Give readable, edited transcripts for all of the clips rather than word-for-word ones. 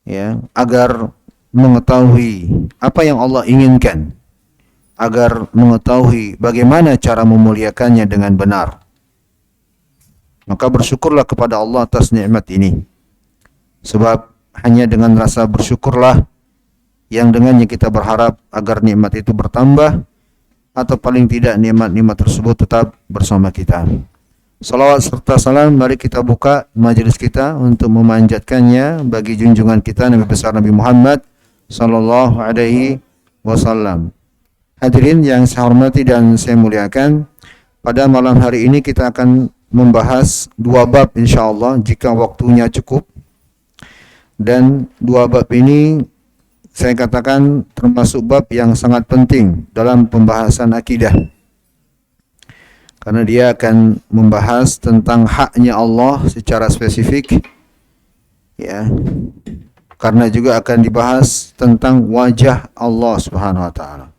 ya, agar mengetahui apa yang Allah inginkan, agar mengetahui bagaimana cara memuliakannya dengan benar. Maka bersyukurlah kepada Allah atas nikmat ini. Sebab hanya dengan rasa bersyukurlah yang dengannya kita berharap agar nikmat itu bertambah, atau paling tidak nikmat-nikmat tersebut tetap bersama kita. Salawat serta salam mari kita buka majelis kita untuk memanjatkannya bagi junjungan kita Nabi besar Nabi Muhammad sallallahu alaihi wasallam. Hadirin yang saya hormati dan saya muliakan, pada malam hari ini kita akan membahas dua bab insyaallah jika waktunya cukup. Dan dua bab ini saya katakan termasuk bab yang sangat penting dalam pembahasan akidah. Karena dia akan membahas tentang haknya Allah secara spesifik, ya. Karena juga akan dibahas tentang wajah Allah Subhanahu wa taala.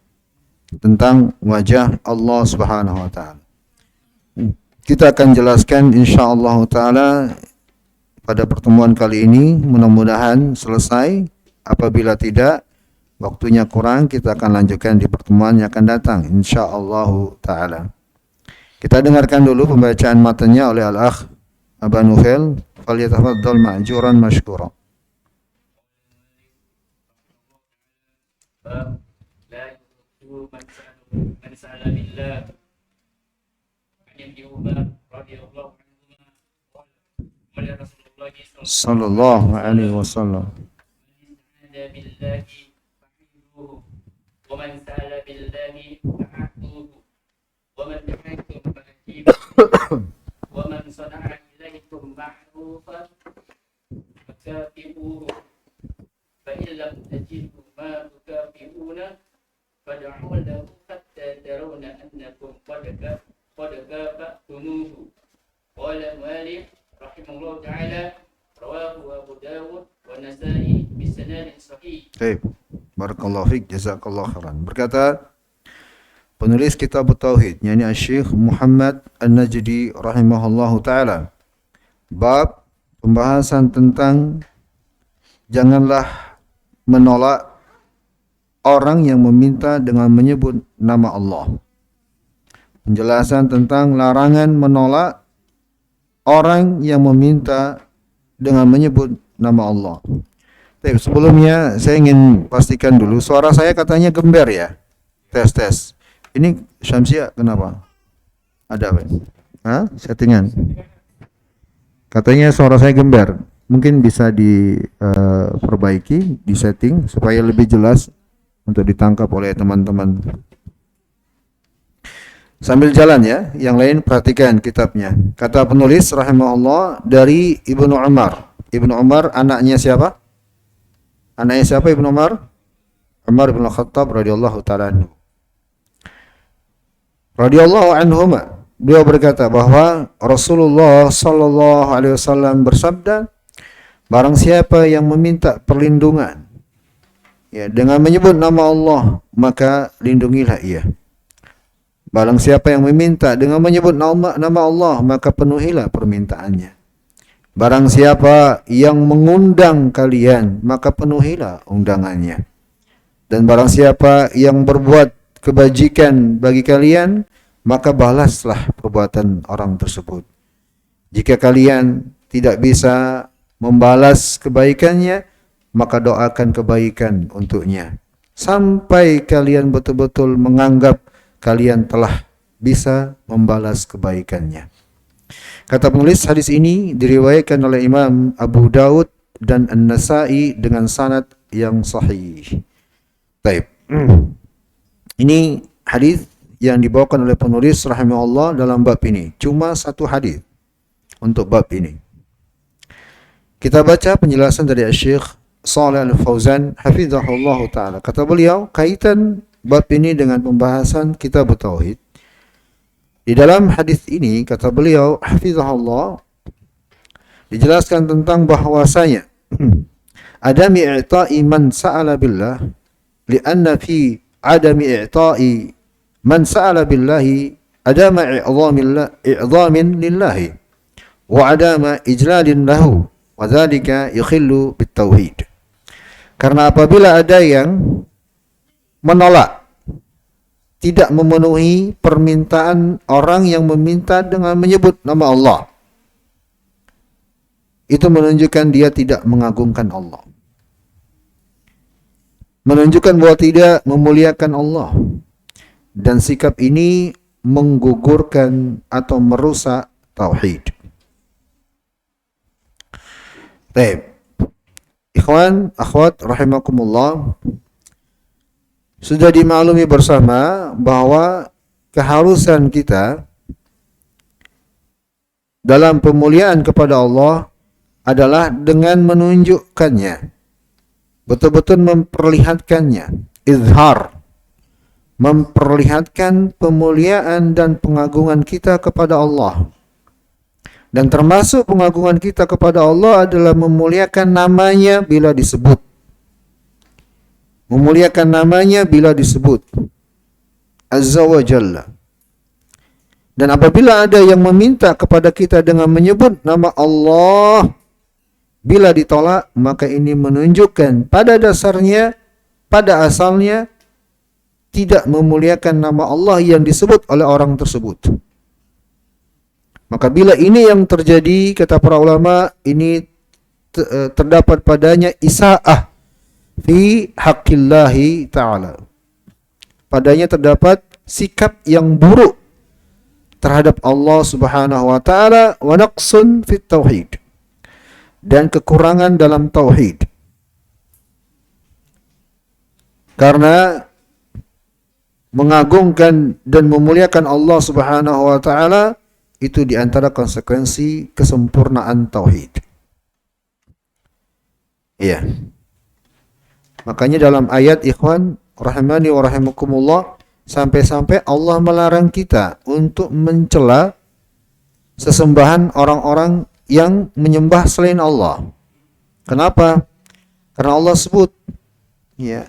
Tentang wajah Allah Subhanahu wa taala. Kita akan jelaskan insyaallah taala pada pertemuan kali ini, mudah-mudahan selesai. Apabila tidak, waktunya kurang, kita akan lanjutkan di pertemuan yang akan datang insyaallah taala. Kita dengarkan dulu pembacaan matanya oleh Al-Akh Aba Nufel. Falyatafaddal ma'juran mashkura. Sallallahu alaihi wasallam. ومن صنع إليكم معروفا فكافئوه فإن لم تجدوا ما تكافئونه فادعوا له حتى ترون أنكم قد كافأتموه. قال مالك رحمه الله تعالى رواه أبو داود والنسائي بسند صحيح. Baik, barakallahu fiik, jazakallahu khairan. Berkata penulis kitab Tauhid, yakni Syekh Muhammad An-Najdi rahimahullahu taala, bab pembahasan tentang janganlah menolak orang yang meminta dengan menyebut nama Allah. Penjelasan tentang larangan menolak orang yang meminta dengan menyebut nama Allah. Tapi sebelumnya saya ingin pastikan dulu, suara saya katanya gember ya. Tes. Ini Syamsia kenapa? Ada apa? Hah? Settingan. Katanya suara saya gember. Mungkin bisa diperbaiki, disetting supaya lebih jelas untuk ditangkap oleh teman-teman. Sambil jalan ya, yang lain perhatikan kitabnya. Kata penulis rahimahullah dari Ibnu Umar. Ibnu Umar anaknya siapa? Anaknya siapa Ibnu Umar? Umar bin Khattab radhiyallahu taala anhu. Radhiyallahu anhuma, beliau berkata bahwa Rasulullah sallallahu alaihi wasallam bersabda, barang siapa yang meminta perlindungan ya dengan menyebut nama Allah, maka lindungilah ia. Barang siapa yang meminta dengan menyebut nama Allah, maka penuhilah permintaannya. Barang siapa yang mengundang kalian, maka penuhilah undangannya. Dan barang siapa yang berbuat kebajikan bagi kalian, maka balaslah perbuatan orang tersebut. Jika kalian tidak bisa membalas kebaikannya, maka doakan kebaikan untuknya. Sampai kalian betul-betul menganggap kalian telah bisa membalas kebaikannya. Kata penulis, hadis ini diriwayatkan oleh Imam Abu Daud dan An-Nasai dengan sanad yang sahih. Baik. Ini hadis yang dibawakan oleh penulis rahimahullah dalam bab ini. Cuma satu hadis untuk bab ini. Kita baca penjelasan dari Syekh Shalih Al-Fauzan hafizahullah taala. Kata beliau, kaitan bab ini dengan pembahasan kitab Tauhid. Di dalam hadis ini kata beliau hafizahullah dijelaskan tentang bahwasanya adami i'ta'i man sa'ala billah li'anna fi adami i'ta'i man sa'ala billahi adama i'zamin lillahi wa adama ijlalin lahu wa dhalika yakhillu bitauhid. Karena apabila ada yang menolak, tidak memenuhi permintaan orang yang meminta dengan menyebut nama Allah, itu menunjukkan dia tidak mengagungkan Allah, menunjukkan bahwa tidak memuliakan Allah, dan sikap ini menggugurkan atau merusak tauhid. Baik, ikhwan, akhwat rahimakumullah, sudah dimaklumi bersama bahwa keharusan kita dalam pemuliaan kepada Allah adalah dengan menunjukkannya, betul-betul memperlihatkannya, izhar, memperlihatkan pemuliaan dan pengagungan kita kepada Allah. Dan termasuk pengagungan kita kepada Allah adalah memuliakan namanya bila disebut. Memuliakan namanya bila disebut. Azza wa Jalla. Dan apabila ada yang meminta kepada kita dengan menyebut nama Allah, bila ditolak, maka ini menunjukkan pada dasarnya, pada asalnya, tidak memuliakan nama Allah yang disebut oleh orang tersebut. Maka bila ini yang terjadi, kata para ulama, ini terdapat padanya isa'ah fi haqqillahi ta'ala. Padanya terdapat sikap yang buruk terhadap Allah Subhanahu wa taala, wa naqsun fit tauhid, dan kekurangan dalam tauhid. Karena mengagungkan dan memuliakan Allah Subhanahu wa taala itu di antara konsekuensi kesempurnaan tauhid. Iya. Makanya dalam ayat, ikhwan rahimani wa rahimakumullah, sampai-sampai Allah melarang kita untuk mencela sesembahan orang-orang yang menyembah selain Allah. Kenapa? Karena Allah sebut, ya,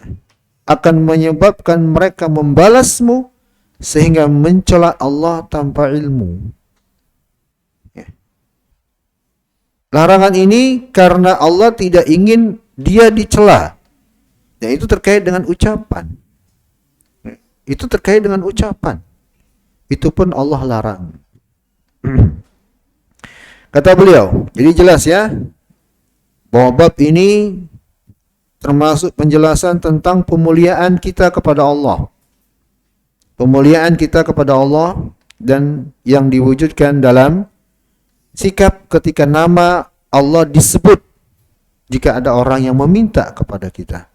akan menyebabkan mereka membalasmu sehingga mencela Allah tanpa ilmu. Ya. Larangan ini karena Allah tidak ingin dia dicela. Dan itu terkait dengan ucapan. Itu terkait dengan ucapan. Itu pun Allah larang. Kata beliau, jadi jelas ya, bahwa bab ini termasuk penjelasan tentang pemuliaan kita kepada Allah. Pemuliaan kita kepada Allah dan yang diwujudkan dalam sikap ketika nama Allah disebut jika ada orang yang meminta kepada kita.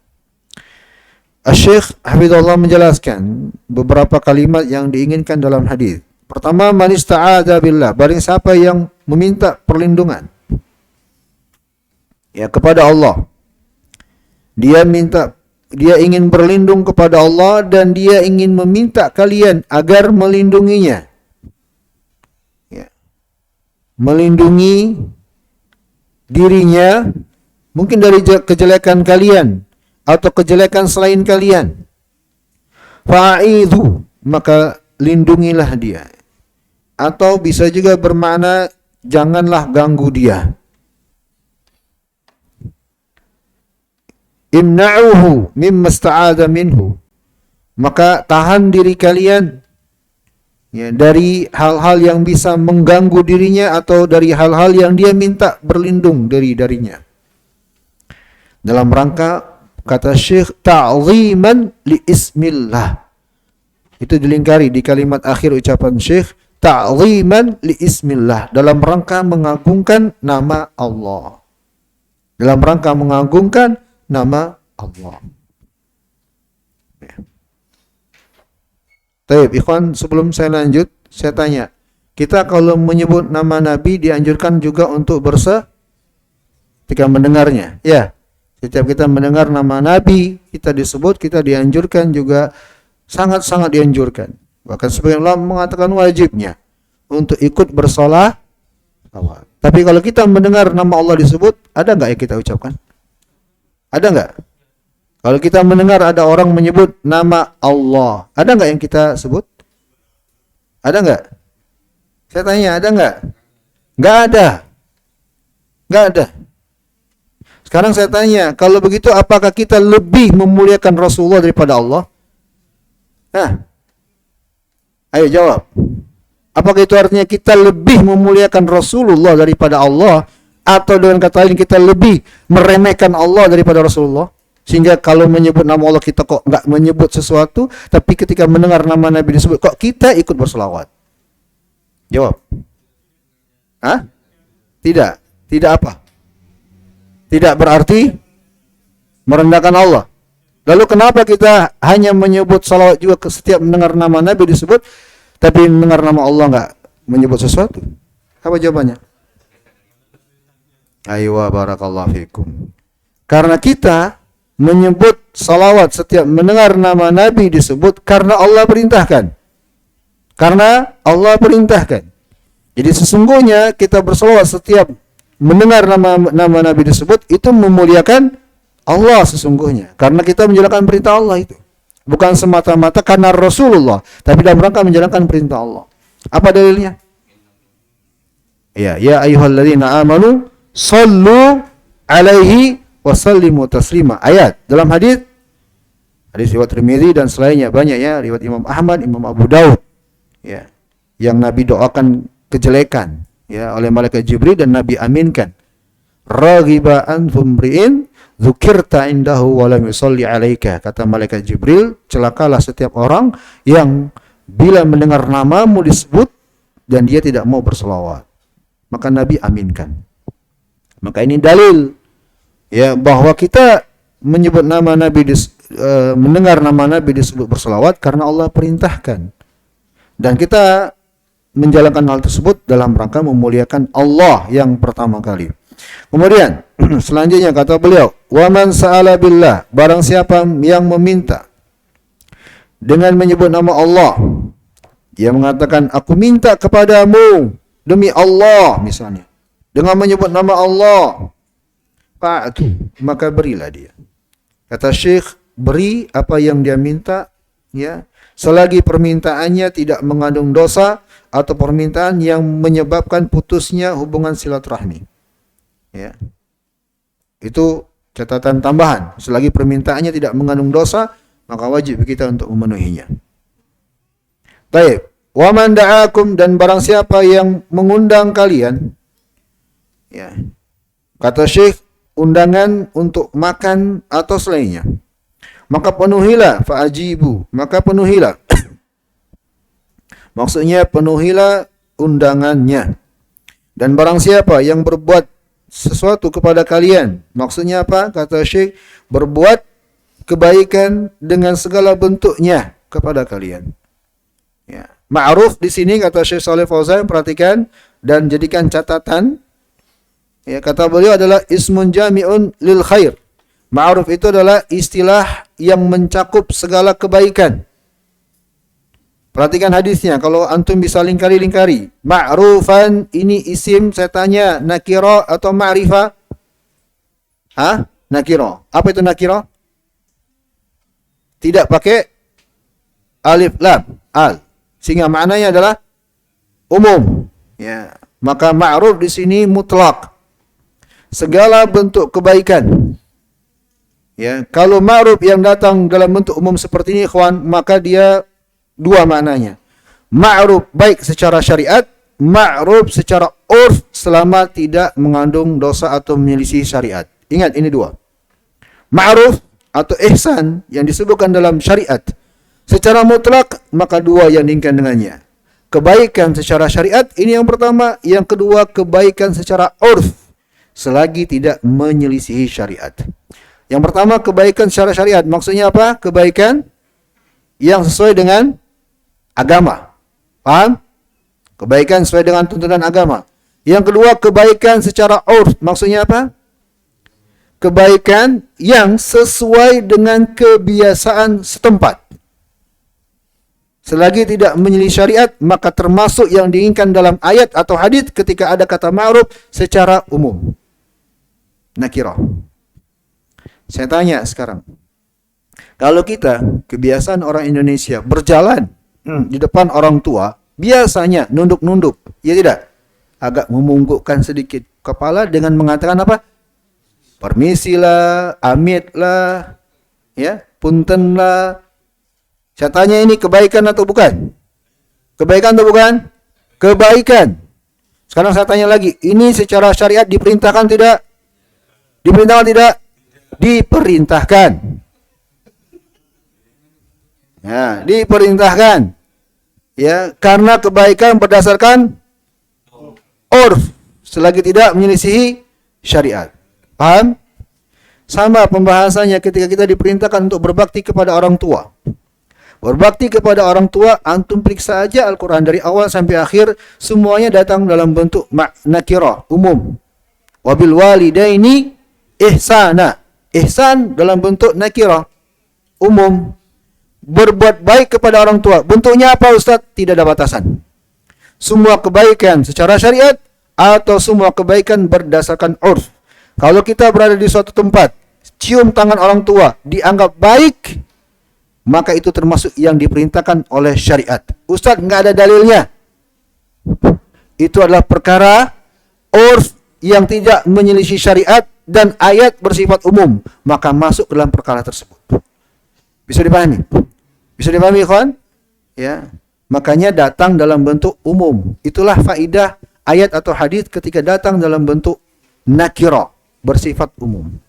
Asy-Syaikh Hafizahullah menjelaskan beberapa kalimat yang diinginkan dalam hadis. Pertama, man ista'adza billah, barang siapa yang meminta perlindungan ya kepada Allah. Dia ingin berlindung kepada Allah dan dia ingin meminta kalian agar melindunginya. Ya. Melindungi dirinya mungkin dari kejelekan kalian atau kejelekan selain kalian. Fa'idhu, maka lindungilah dia. Atau bisa juga bermakna janganlah ganggu dia. Imna'uhu mimma ista'adha minhu, maka tahan diri kalian ya, dari hal-hal yang bisa mengganggu dirinya atau dari hal-hal yang dia minta berlindung darinya. Dalam rangka, kata Syekh, ta'ziman li ismillah. Itu dilingkari di kalimat akhir ucapan Syekh, ta'ziman li ismillah, dalam rangka mengagungkan nama Allah. Dalam rangka mengagungkan nama Allah. Baik, ikhwan, sebelum saya lanjut, saya tanya, kita kalau menyebut nama Nabi dianjurkan juga untuk ketika mendengarnya. Ya, setiap kita mendengar nama Nabi, kita disebut, kita dianjurkan juga, sangat-sangat dianjurkan. Bahkan sebagian ulama mengatakan wajibnya untuk ikut bersolah. Tapi kalau kita mendengar nama Allah disebut, ada nggak yang kita ucapkan? Ada nggak? Kalau kita mendengar ada orang menyebut nama Allah, ada nggak yang kita sebut? Ada nggak? Saya tanya, ada nggak? Nggak ada. Nggak ada. Sekarang saya tanya, kalau begitu apakah kita lebih memuliakan Rasulullah daripada Allah? Nah, ayo jawab. Apakah itu artinya kita lebih memuliakan Rasulullah daripada Allah? Atau dengan kata lain kita lebih meremehkan Allah daripada Rasulullah? Sehingga kalau menyebut nama Allah kita kok nggak menyebut sesuatu, tapi ketika mendengar nama Nabi disebut kok kita ikut berselawat? Jawab. Hah? Tidak. Tidak apa? Tidak berarti merendahkan Allah. Lalu kenapa kita hanya menyebut salawat juga setiap mendengar nama Nabi disebut, tapi mendengar nama Allah nggak menyebut sesuatu? Apa jawabannya? Aywa barakallahu fikum. Karena kita menyebut salawat setiap mendengar nama Nabi disebut karena Allah perintahkan. Karena Allah perintahkan. Jadi sesungguhnya kita bersalawat setiap mendengar nama Nabi disebut itu memuliakan Allah sesungguhnya. Karena kita menjalankan perintah Allah itu. Bukan semata-mata karena Rasulullah, tapi dalam rangka menjalankan perintah Allah. Apa dalilnya? Ya ayyuhalladzina amanu sallu alaihi wasallimu taslima. Ayat dalam hadis riwayat Tirmidzi dan selainnya banyak ya, riwayat Imam Ahmad, Imam Abu Daud. Ya. Yang Nabi doakan kejelekan ya oleh malaikat Jibril dan Nabi aminkan. Raghiba an fumriin dzukirta indahu wa lam yusalli alaika. Kata malaikat Jibril, celakalah setiap orang yang bila mendengar namamu disebut dan dia tidak mau berselawat. Maka Nabi aminkan. Maka ini dalil ya bahwa kita menyebut nama Nabi mendengar nama Nabi disebut berselawat karena Allah perintahkan. Dan kita menjalankan hal tersebut dalam rangka memuliakan Allah yang pertama kali. Kemudian selanjutnya kata beliau, "Wa man sa'ala billah," barang siapa yang meminta dengan menyebut nama Allah, dia mengatakan aku minta kepadamu demi Allah misalnya. Dengan menyebut nama Allah, fa'atu, maka berilah dia. Kata Syekh, beri apa yang dia minta ya, selagi permintaannya tidak mengandung dosa atau permintaan yang menyebabkan putusnya hubungan silaturahmi. Ya. Itu catatan tambahan. Selagi permintaannya tidak mengandung dosa, maka wajib kita untuk memenuhinya. Baik. Wa man da'akum, dan barang siapa yang mengundang kalian. Ya. Kata Syekh, undangan untuk makan atau selainnya. Maka penuhilah, fa'ajibu, maka penuhilah. Maksudnya penuhilah undangannya. Dan barang siapa yang berbuat sesuatu kepada kalian, maksudnya apa? Kata Syekh, berbuat kebaikan dengan segala bentuknya kepada kalian. Ya. Ma'ruf di sini kata Syekh Shalih Fauzan, perhatikan dan jadikan catatan. Ya, kata beliau adalah ismun jami'un lil khair. Ma'ruf itu adalah istilah yang mencakup segala kebaikan. Perhatikan hadisnya, kalau antum bisa lingkari. Ma'rufan ini isim, saya tanya, nakira atau ma'rifah? Hah? Nakira. Apa itu nakira? Tidak pakai alif lam, al. Sehingga maknanya adalah umum. Ya. Maka ma'ruf di sini mutlak. Segala bentuk kebaikan. Ya, kalau ma'ruf yang datang dalam bentuk umum seperti ini, ikhwan, maka dia dua maknanya. Ma'ruf baik secara syariat, ma'ruf secara urf selama tidak mengandung dosa atau menyelisih syariat. Ingat ini dua. Ma'ruf atau ihsan yang disebutkan dalam syariat secara mutlak, maka dua yang diinginkan dengannya. Kebaikan secara syariat ini yang pertama, yang kedua kebaikan secara urf selagi tidak menyelisihi syariat. Yang pertama kebaikan secara syariat, maksudnya apa? Kebaikan yang sesuai dengan agama. Paham? Kebaikan sesuai dengan tuntunan agama. Yang kedua kebaikan secara urf, maksudnya apa? Kebaikan yang sesuai dengan kebiasaan setempat. Selagi tidak menyelisih syariat, maka termasuk yang diinginkan dalam ayat atau hadis ketika ada kata ma'ruf secara umum. Nakirah. Saya tanya sekarang, kalau kita kebiasaan orang Indonesia berjalan di depan orang tua, biasanya nunduk-nunduk, ya tidak? Agak memunggukkan sedikit kepala dengan mengatakan apa? Permisilah, amitlah, ya, puntenlah. Saya tanya ini kebaikan atau bukan? Kebaikan atau bukan? Kebaikan. Sekarang saya tanya lagi, ini secara syariat diperintahkan tidak? Diperintahkan tidak? Diperintahkan. Ya, diperintahkan. Ya, karena kebaikan berdasarkan urf, selagi tidak menyelisihi syariat. Paham? Sama pembahasannya ketika kita diperintahkan untuk berbakti kepada orang tua. Berbakti kepada orang tua, antum periksa aja Al-Quran dari awal sampai akhir, semuanya datang dalam bentuk nakirah, umum. Wabil walidaini ihsana. Ihsan dalam bentuk nakirah, umum. Berbuat baik kepada orang tua. Bentuknya apa Ustaz? Tidak ada batasan. Semua kebaikan secara syariat atau semua kebaikan berdasarkan urf. Kalau kita berada di suatu tempat, cium tangan orang tua, dianggap baik, maka itu termasuk yang diperintahkan oleh syariat. Ustaz, nggak ada dalilnya. Itu adalah perkara urf yang tidak menyelisih syariat dan ayat bersifat umum, maka masuk dalam perkara tersebut. Bisa dipahami? Bisa dipahami, ikhwan? Ya. Makanya datang dalam bentuk umum. Itulah faidah ayat atau hadis ketika datang dalam bentuk nakira, bersifat umum.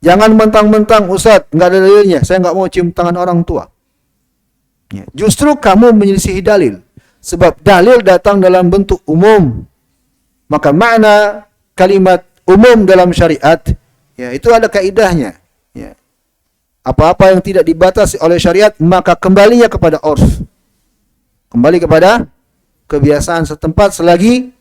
Jangan mentang-mentang, Ustaz, nggak ada dalilnya, saya nggak mau cium tangan orang tua. Ya. Justru kamu menyelisihi dalil. Sebab dalil datang dalam bentuk umum. Maka makna kalimat umum dalam syariat, ya, itu ada kaidahnya. Ya. Apa-apa yang tidak dibatasi oleh syariat, maka kembalinya kepada urf. Kembali kepada kebiasaan setempat selagi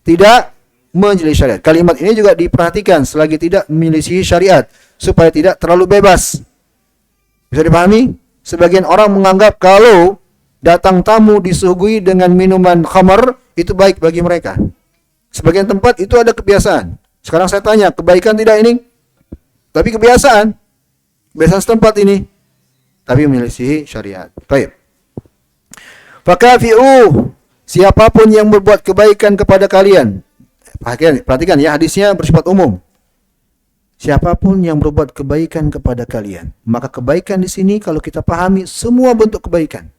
tidak menyelisih syariat. Kalimat ini juga diperhatikan selagi tidak menyelisih syariat, supaya tidak terlalu bebas. Bisa dipahami? Sebagian orang menganggap kalau datang tamu disuguhi dengan minuman khamar, itu baik bagi mereka. Sebagian tempat itu ada kebiasaan. Sekarang saya tanya, kebaikan tidak ini? Tapi kebiasaan. Kebiasaan setempat ini. Tapi menyelisihi syariat. Baik. Fakafi'u, siapapun yang berbuat kebaikan kepada kalian. Perhatikan ya, hadisnya bersifat umum. Siapapun yang berbuat kebaikan kepada kalian, maka kebaikan di sini kalau kita pahami semua bentuk kebaikan.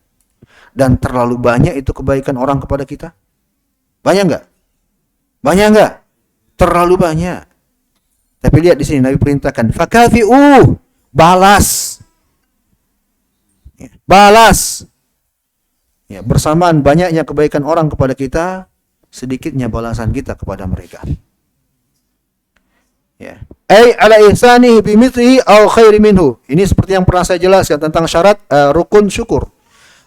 Dan terlalu banyak itu kebaikan orang kepada kita. Banyak enggak? Banyak enggak? Terlalu banyak. Tapi lihat di sini Nabi perintahkan, fakafi'u, balas. Balas. Ya, bersamaan banyaknya kebaikan orang kepada kita, sedikitnya balasan kita kepada mereka. Ya. Ai ala ihsanihi bimithlihi aw khairi minhu. Ini seperti yang pernah saya jelaskan tentang syarat rukun syukur.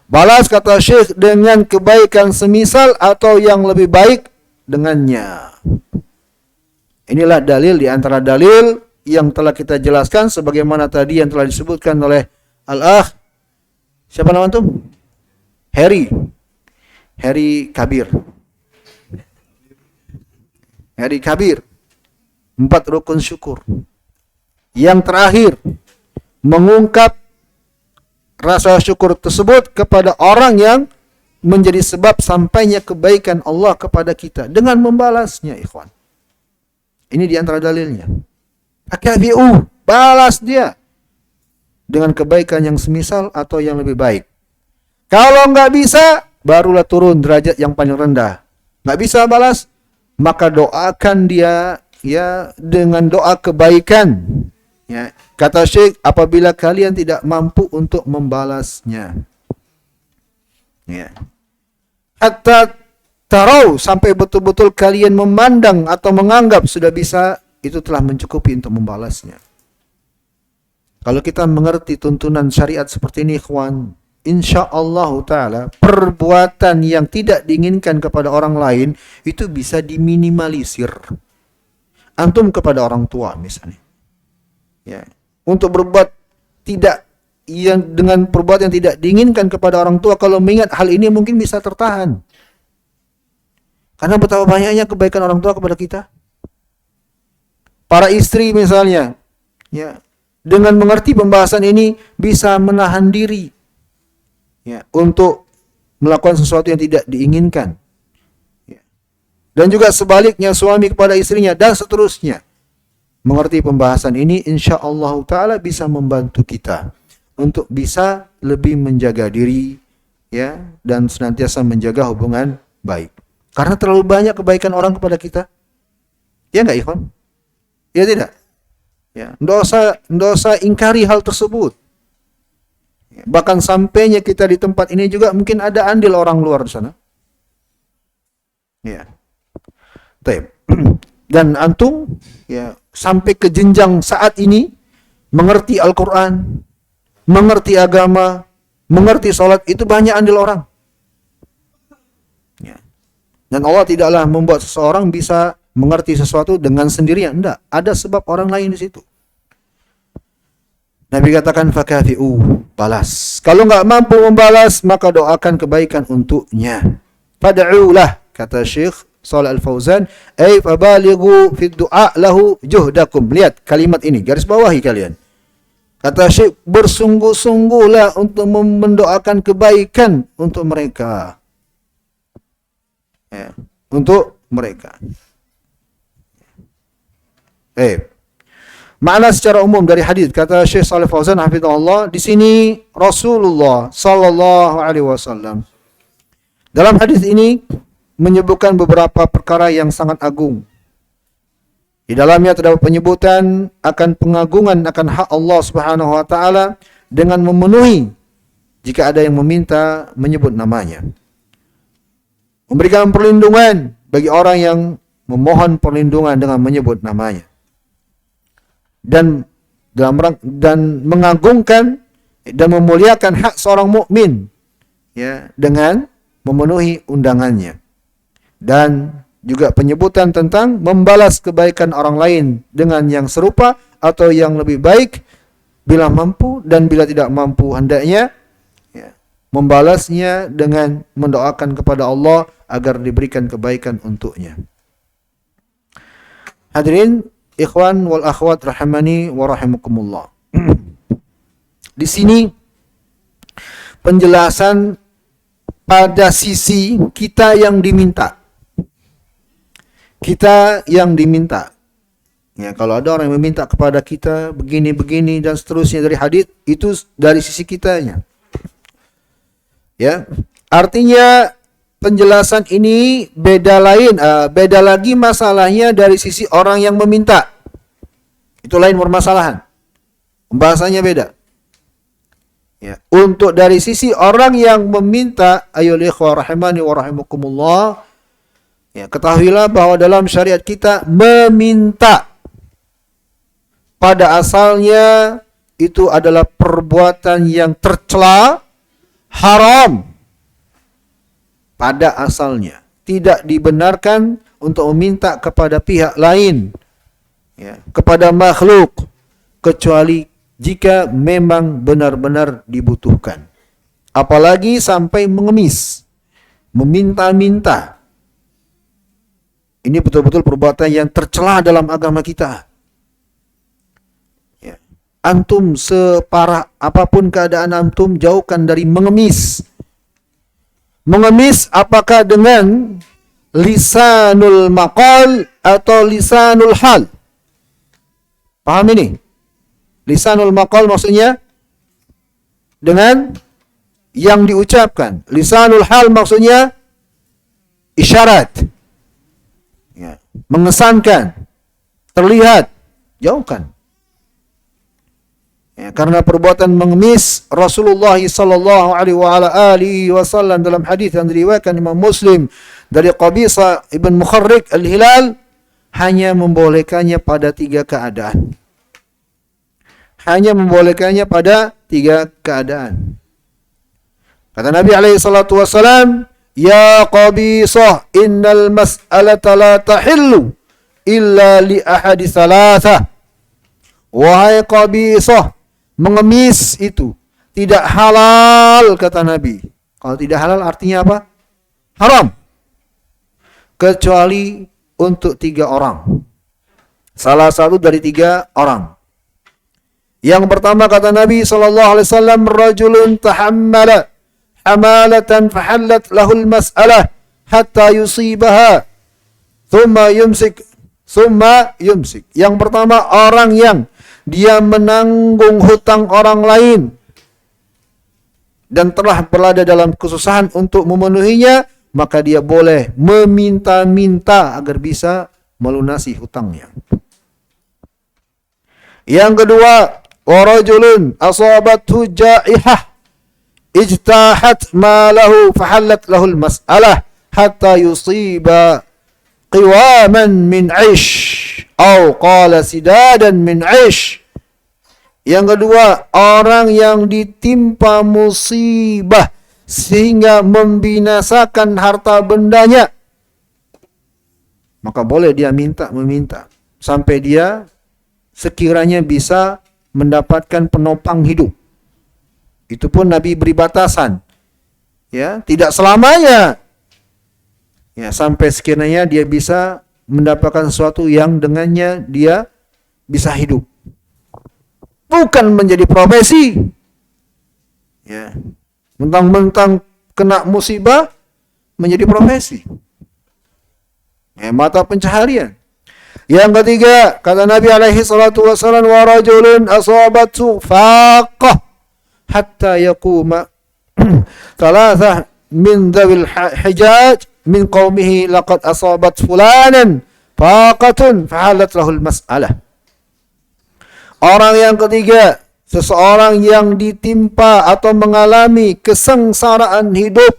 Balas, kata Syekh, dengan kebaikan semisal atau yang lebih baik dengannya. Inilah dalil di antara dalil yang telah kita jelaskan sebagaimana tadi yang telah disebutkan oleh Al-Akh. Siapa nama antum? Heri Kabir. Heri Kabir. 4 rukun syukur. Yang terakhir, mengungkap rasa syukur tersebut kepada orang yang menjadi sebab sampainya kebaikan Allah kepada kita dengan membalasnya, ikhwan. Ini di antara dalilnya. Akabi'u, balas dia dengan kebaikan yang semisal atau yang lebih baik. Kalau nggak bisa, barulah turun derajat yang paling rendah. Nggak bisa balas, maka doakan dia ya dengan doa kebaikan. Ya, kata Syekh, apabila kalian tidak mampu untuk membalasnya. Ya. Hatta tarau, sampai betul-betul kalian memandang atau menganggap sudah bisa, itu telah mencukupi untuk membalasnya. Kalau kita mengerti tuntunan syariat seperti ini, ikhwan, insyaallah ta'ala perbuatan yang tidak diinginkan kepada orang lain itu bisa diminimalisir. Antum kepada orang tua misalnya, ya, untuk berbuat tidak yang dengan perbuatan yang tidak diinginkan kepada orang tua, kalau mengingat hal ini mungkin bisa tertahan. Karena betapa banyaknya kebaikan orang tua kepada kita. Para istri misalnya, ya, dengan mengerti pembahasan ini bisa menahan diri, ya, untuk melakukan sesuatu yang tidak diinginkan. Dan juga sebaliknya suami kepada istrinya dan seterusnya. mengerti pembahasan ini, insyaallah ta'ala bisa membantu kita untuk bisa lebih menjaga diri, ya, dan senantiasa menjaga hubungan baik. Karena terlalu banyak kebaikan orang kepada kita. Ya enggak, ikhwan? Ya tidak? Ya, enggak usah ingkari hal tersebut. Bahkan sampainya kita di tempat ini juga mungkin ada andil orang luar di sana. Ya. Baik. Dan antum, ya, sampai ke jenjang saat ini mengerti Al-Qur'an, mengerti agama, mengerti salat, itu banyak andil orang. Ya. Dan Allah tidaklah membuat seseorang bisa mengerti sesuatu dengan sendirian. Enggak, ada sebab orang lain di situ. Nabi katakan fakafi'u, balas. Kalau enggak mampu membalas, maka doakan kebaikan untuknya. Fad'ulah, kata Syekh Shalih Al-Fauzan, ay fabalighu fi du'a lahu juhdakum. Lihat kalimat ini, garis bawahi kalian. Kata Syekh, bersungguh-sungguhlah untuk mendoakan kebaikan untuk mereka. Ya, untuk mereka. Makna secara umum dari hadis, kata Syekh Shalih Fauzan hafizahullah, di sini Rasulullah sallallahu alaihi wasallam dalam hadis ini menyebutkan beberapa perkara yang sangat agung. Di dalamnya terdapat penyebutan akan pengagungan akan hak Allah Subhanahu wa taala dengan memenuhi jika ada yang meminta menyebut namanya. Memberikan perlindungan bagi orang yang memohon perlindungan dengan menyebut namanya. Dan mengagungkan dan memuliakan hak seorang mukmin, ya, dengan memenuhi undangannya. Dan juga penyebutan tentang membalas kebaikan orang lain dengan yang serupa atau yang lebih baik bila mampu, dan bila tidak mampu hendaknya, ya, membalasnya dengan mendoakan kepada Allah agar diberikan kebaikan untuknya. Hadirin ikhwan wal akhwat rahimani wa rahimakumullah. Di sini penjelasan pada sisi kita yang diminta. Kita yang diminta. Ya, kalau ada orang yang meminta kepada kita begini-begini dan seterusnya dari hadis, itu dari sisi kitanya. Ya. Artinya penjelasan ini beda lagi masalahnya dari sisi orang yang meminta. Itu lain permasalahan. Pembahasannya beda. Ya, untuk dari sisi orang yang meminta, ayo ikhwah rahimani wa rahimakumullah, ya, ketahuilah bahwa dalam syariat kita meminta pada asalnya itu adalah perbuatan yang tercela, haram. Pada asalnya tidak dibenarkan untuk meminta kepada pihak lain, ya, kepada makhluk, kecuali jika memang benar-benar dibutuhkan. Apalagi sampai mengemis, meminta-minta. Ini betul-betul perbuatan yang tercela dalam agama kita. Ya. Antum separah apapun keadaan antum, jauhkan dari mengemis. Mengemis apakah dengan lisanul maqal atau lisanul hal? Paham ini? Lisanul maqal maksudnya dengan yang diucapkan. Lisanul hal maksudnya isyarat. Ya, mengesankan, terlihat, jauhkan. Ya, karena perbuatan mengemis, Rasulullah sallallahu alaihi wasallam dalam hadis yang diriwayatkan Imam Muslim dari Qabisa ibn Mukharrik al-Hilal hanya membolehkannya pada 3 keadaan. Hanya membolehkannya pada 3 keadaan. Kata Nabi alaihi salatu wasallam, "Ya Qabisah, innal mas'alata la tahillu illa li ahadi thalatha." Wahai Qabisah, mengemis itu tidak halal, kata Nabi. Kalau tidak halal artinya apa? Haram. Kecuali untuk 3 orang. Salah satu dari 3 orang. Yang pertama kata Nabi SAW, rajulun tahammala hamalatan fahallat lahul mas'alah hatta yusibaha thumma yumsik summa yumsik. Yang pertama, orang yang dia menanggung hutang orang lain dan telah berada dalam kesusahan untuk memenuhinya, maka dia boleh meminta-minta agar bisa melunasi hutangnya. Yang kedua, warajulun asabathu jaihah ijtahat malahu fahallat lahul mas'alah hatta yusiba qiwaman min 'ish atau qala sidadan min 'ish. Yang kedua, orang yang ditimpa musibah sehingga membinasakan harta bendanya, maka boleh dia meminta sampai dia sekiranya bisa mendapatkan penopang hidup. Itu pun Nabi beri batasan. Ya, tidak selamanya. Ya, sampai sekiranya dia bisa mendapatkan sesuatu yang dengannya dia bisa hidup. Bukan menjadi profesi. Ya. Mentang-mentang kena musibah menjadi profesi. Ya, mata pencaharian. Yang ketiga, kata Nabi alaihi salatu wasallam, wa rajulun asabatu faqah hatta yaquma thalathah min dhawil hijaj min qaumihi laqad asabat fulanan faqatun fahalat lahul mas'alah. Orang yang ketiga, seseorang yang ditimpa atau mengalami kesengsaraan hidup,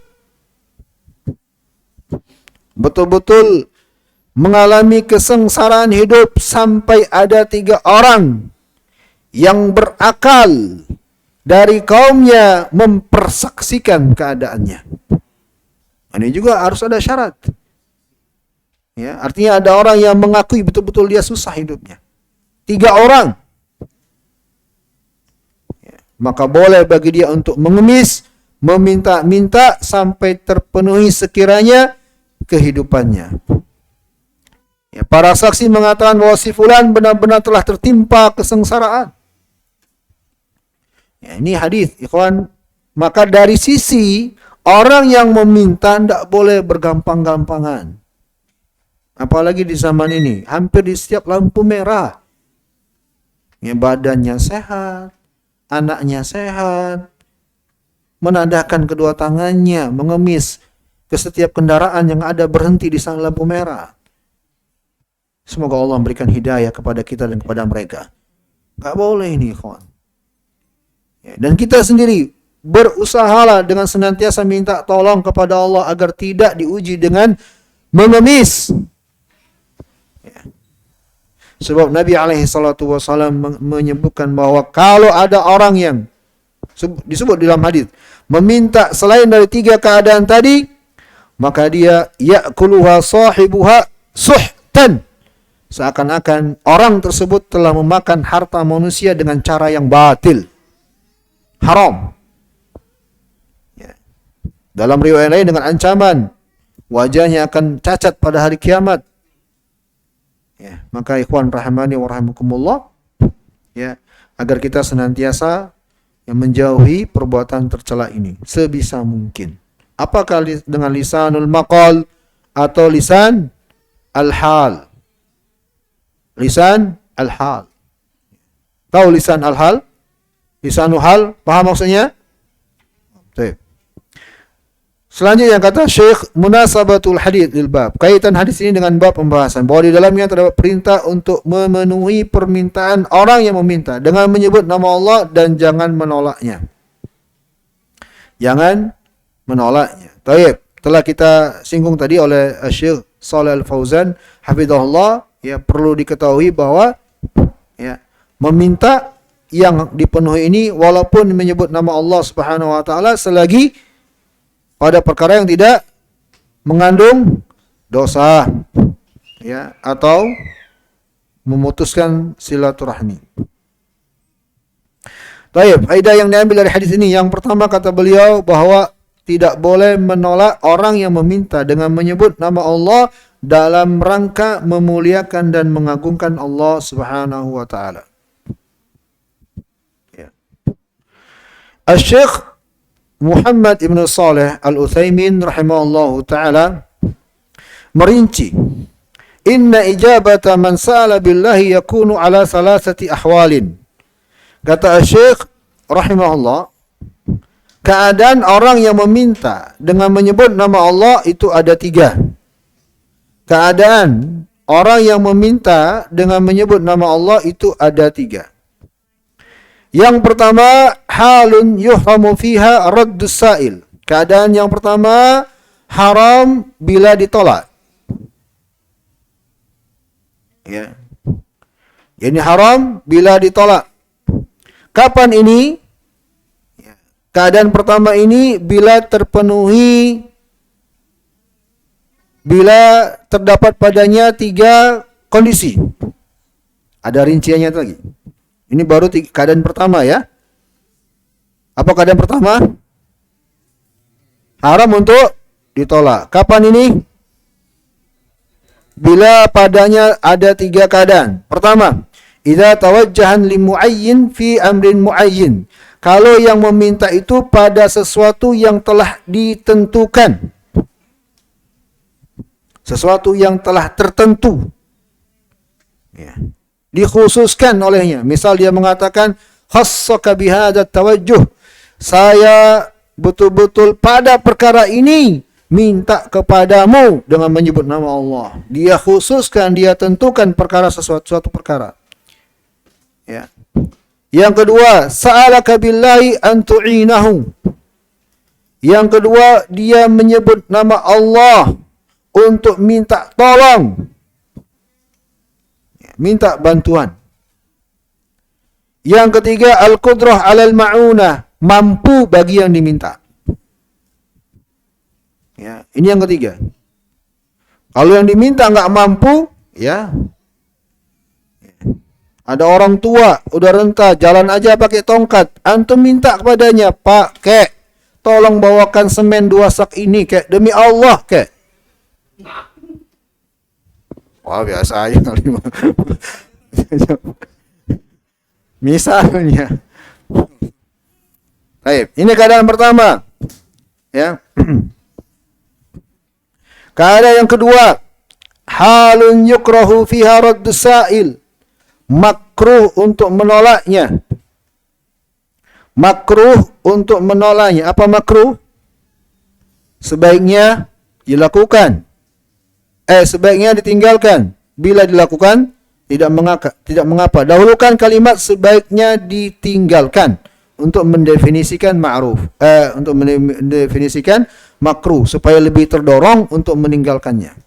betul-betul mengalami kesengsaraan hidup sampai ada 3 orang yang berakal dari kaumnya mempersaksikan keadaannya. Ini juga harus ada syarat. Ya, artinya ada orang yang mengakui betul-betul dia susah hidupnya. 3 orang. Ya, maka boleh bagi dia untuk mengemis, meminta-minta sampai terpenuhi sekiranya kehidupannya. Ya, para saksi mengatakan bahwa si fulan benar-benar telah tertimpa kesengsaraan. Ya, ini hadis, ikhwan. Maka dari sisi orang yang meminta tidak boleh bergampang-gampangan. Apalagi di zaman ini, hampir di setiap lampu merah. Ya, badannya sehat, anaknya sehat, menadahkan kedua tangannya, mengemis ke setiap kendaraan yang ada berhenti di sana lampu merah. Semoga Allah memberikan hidayah kepada kita dan kepada mereka. Gak boleh ini, ikhwan. Ya, dan kita sendiri berusahalah dengan senantiasa minta tolong kepada Allah agar tidak diuji dengan mengemis. Ya. Sebab Nabi SAW menyebutkan bahwa kalau ada orang yang disebut dalam hadis meminta selain dari 3 keadaan tadi, maka dia ya'kuluha sahibuha suhtan. Seakan-akan orang tersebut telah memakan harta manusia dengan cara yang batil, haram. Ya. Dalam riwayat lain dengan ancaman wajahnya akan cacat pada hari kiamat. Ya, maka ikhwan rahimani wa rahimakumullah, ya, agar kita senantiasa menjauhi perbuatan tercela ini sebisa mungkin. Apakah dengan lisanul maqal atau lisan al-hal? Lisan al-hal. Tahu lisan al-hal? Lisanul hal, paham maksudnya? Baik. Selanjutnya kata Syekh, munasabatul hadits lil bab. Kaitan hadis ini dengan bab pembahasan bahwa di dalamnya terdapat perintah untuk memenuhi permintaan orang yang meminta dengan menyebut nama Allah dan jangan menolaknya. Jangan menolaknya. Baik, telah kita singgung tadi oleh Syekh Shalih Al-Fauzan hafizahullah. Ya, perlu diketahui bahwa ya, meminta yang dipenuhi ini walaupun menyebut nama Allah Subhanahu wa taala selagi pada perkara yang tidak mengandung dosa, ya, atau memutuskan silaturahmi. Baik, faedah yang diambil dari hadis ini, yang pertama kata beliau bahwa tidak boleh menolak orang yang meminta dengan menyebut nama Allah dalam rangka memuliakan dan mengagungkan Allah Subhanahu wa taala. Ya. Asy-Syaikh Muhammad Ibn Shalih Al-Utsaimin rahimahullahu taala merinci inna ijabata man sa'ala billahi yakunu ala salasati ahwalin. Kata Syekh rahimahullah, keadaan orang yang meminta dengan menyebut nama Allah itu ada 3. Keadaan orang yang meminta dengan menyebut nama Allah itu ada 3. Yang pertama, halun yuhramu fiha raddus sa'il. Keadaan yang pertama, haram bila ditolak. Ya. Ini haram bila ditolak. Kapan ini? Keadaan pertama ini bila terpenuhi, bila terdapat padanya 3 kondisi. Ada rinciannya lagi. Ini baru keadaan pertama ya. Apa keadaan pertama? Haram untuk ditolak. Kapan ini? Bila padanya ada 3 keadaan. Pertama, idza tawajjahan li muayyin fi amrin muayyin. Kalau yang meminta itu pada sesuatu yang telah ditentukan. Sesuatu yang telah tertentu. Ya. Dikhususkan olehnya. Misal dia mengatakan, khassaka bihadza tawajjuh. Saya betul-betul pada perkara ini minta kepadamu dengan menyebut nama Allah. Dia khususkan, dia tentukan perkara suatu perkara. Ya. Yang kedua, sa'alaka billahi an tu'inahu. Yang kedua, dia menyebut nama Allah untuk minta tolong. Minta bantuan. Yang ketiga, al-qudrah 'alal ma'unah. Mampu bagi yang diminta. Ya, ini yang ketiga. Kalau yang diminta nggak mampu, ya. Ada orang tua, udah renta, jalan aja pakai tongkat. Antum minta kepadanya, Pak, kek, tolong bawakan semen 2 sak ini, kek, demi Allah, kek. Wah, biasa aja kali. Misalnya. Baik, ini keadaan pertama. Ya. Keadaan yang kedua, halun yukrahu fiha raddus sa'il. Makruh untuk menolaknya. Makruh untuk menolaknya. Apa makruh? Sebaiknya dilakukan. Sebaiknya ditinggalkan. Bila dilakukan, tidak mengapa. Dahulukan kalimat sebaiknya ditinggalkan untuk mendefinisikan ma'ruf. Untuk mendefinisikan makruh supaya lebih terdorong untuk meninggalkannya.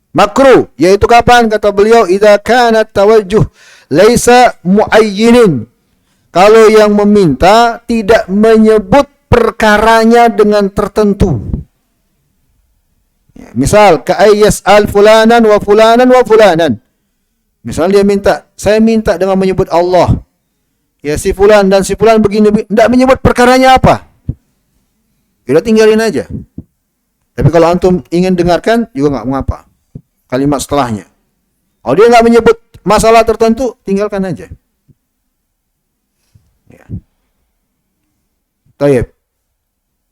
Makruh, yaitu kapan? Kata beliau, idza kana tawajjuh laisa muayyinin. Kalau yang meminta tidak menyebut perkaranya dengan tertentu. Ya, misal, ka'ayyas al fulanan wa fulanan wa fulanan. Misal dia minta, saya minta dengan menyebut Allah. Ya, si fulan dan si fulan begini, tidak menyebut perkaranya apa. Kita tinggalin aja. Tapi kalau antum ingin dengarkan, juga nggak mengapa. Kalimat setelahnya. Kalau dia nggak menyebut masalah tertentu, tinggalkan aja. Ya. Taib.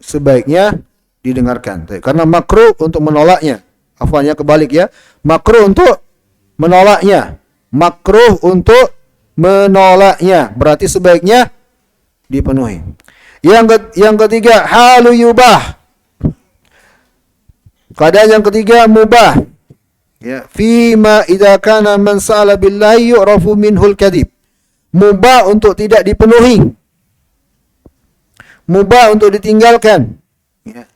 Sebaiknya didengarkan. Taib. Karena makruh untuk menolaknya. Afwannya kebalik ya. Makruh untuk menolaknya. Makruh untuk menolaknya. Berarti sebaiknya dipenuhi. Yang ketiga, halu yubah. Keadaan yang ketiga, mubah. Ya, fima idza kana man sa'ala billahi yu'rafu minhul kadhib. Mubah untuk tidak dipenuhi. Mubah untuk ditinggalkan. Ya.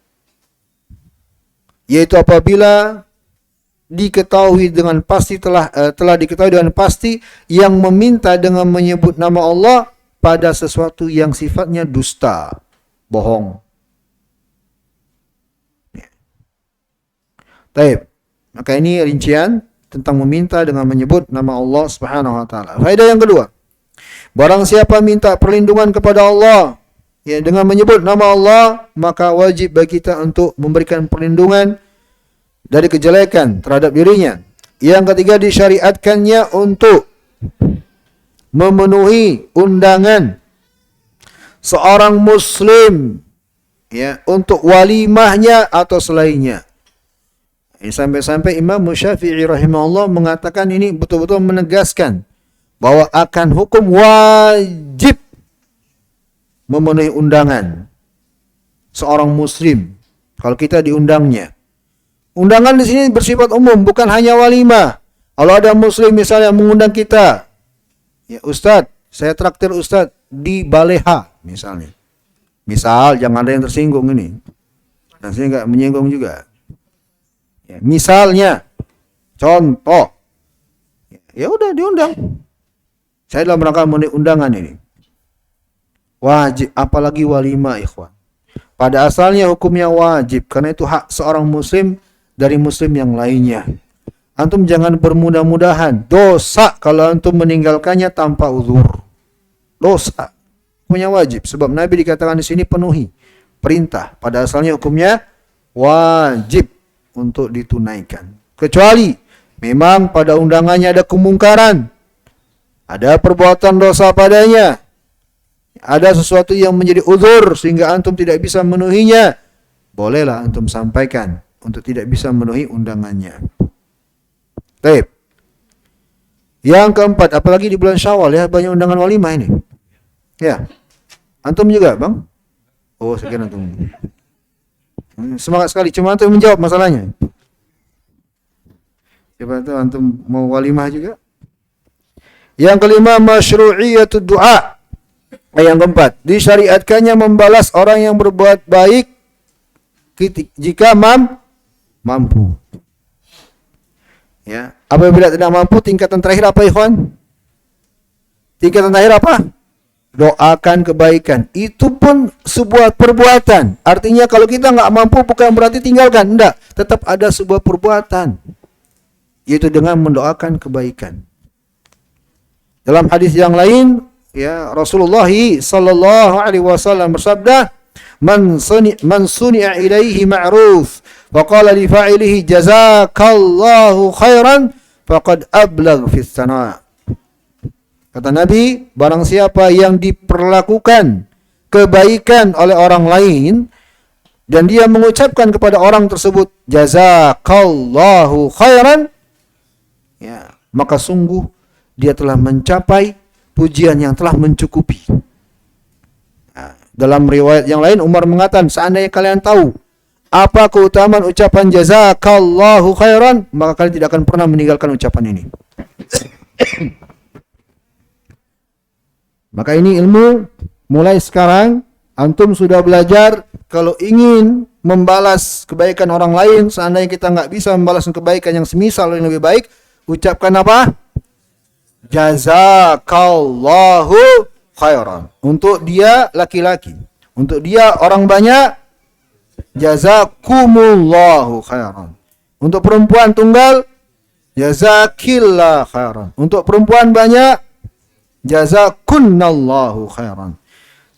Yaitu apabila diketahui dengan pasti telah diketahui dengan pasti yang meminta dengan menyebut nama Allah pada sesuatu yang sifatnya dusta, bohong. Ya. Taib. Maka ini rincian tentang meminta dengan menyebut nama Allah Subhanahu wa taala. Faedah yang kedua. Barang siapa minta perlindungan kepada Allah ya dengan menyebut nama Allah, maka wajib bagi kita untuk memberikan perlindungan dari kejelekan terhadap dirinya. Yang ketiga, disyariatkannya untuk memenuhi undangan seorang muslim ya untuk walimahnya atau selainnya. Sampai-sampai Imam Syafi'i rahimahullah mengatakan ini betul-betul menegaskan bahwa akan hukum wajib memenuhi undangan seorang muslim kalau kita diundangnya. Undangan di sini bersifat umum, bukan hanya walimah. Kalau ada muslim misalnya mengundang kita, ya Ustadz, saya traktir Ustadz di Baleha misalnya. Misal, jangan ada yang tersinggung ini. Nah, saya nggak menyinggung juga. Ya, misalnya, contoh, ya udah diundang. Saya dalam rangka memenuhi undangan ini. Wajib, apalagi walimah, ikhwan. Pada asalnya hukumnya wajib, karena itu hak seorang muslim dari muslim yang lainnya. Antum jangan bermudah-mudahan. Dosa kalau antum meninggalkannya tanpa uzur. Dosa. Hukumnya wajib. Sebab Nabi dikatakan di sini penuhi perintah. Pada asalnya hukumnya wajib untuk ditunaikan. Kecuali memang pada undangannya ada kemungkaran. Ada perbuatan dosa padanya. Ada sesuatu yang menjadi uzur sehingga antum tidak bisa memenuhinya. Bolehlah antum sampaikan untuk tidak bisa memenuhi undangannya. Baik. Yang keempat, apalagi di bulan Syawal ya, banyak undangan walimah ini. Ya. Antum juga, Bang? Oh, saya kira antum. Semangat sekali, cuma antum menjawab masalahnya. Siapa tahu antum mau walimah juga? Yang kelima, masyru'iyatud du'a. Yang keempat, disyariatkannya membalas orang yang berbuat baik jika mampu. Ya, apabila tidak mampu, tingkatan terakhir apa, ikhwan? Tingkatan terakhir apa? Doakan kebaikan. Itu pun sebuah perbuatan. Artinya kalau kita nggak mampu bukan berarti tinggalkan. Enggak, tetap ada sebuah perbuatan. Yaitu dengan mendoakan kebaikan. Dalam hadis yang lain, ya Rasulullah sallallahu alaihi wasallam bersabda, Man suni'a ilaihi ma'ruf faqala li fa'ilihi jazakallahu khairan faqad ablagh fi sana'. Kata Nabi, barang siapa yang diperlakukan kebaikan oleh orang lain dan dia mengucapkan kepada orang tersebut jazakallahu khairan, ya, maka sungguh dia telah mencapai pujian yang telah mencukupi. Dalam riwayat yang lain Umar mengatakan, seandainya kalian tahu apa keutamaan ucapan jazakallahu khairan, maka kalian tidak akan pernah meninggalkan ucapan ini. Maka ini ilmu mulai sekarang antum sudah belajar kalau ingin membalas kebaikan orang lain, seandainya kita nggak bisa membalas kebaikan yang semisal yang lebih baik, ucapkan apa? Jazakallahu khairan. Untuk dia laki-laki, untuk dia orang banyak, jazakumullahu khairan. Untuk perempuan tunggal, jazakillah khairan. Untuk perempuan banyak, jazakunnallahu khairan.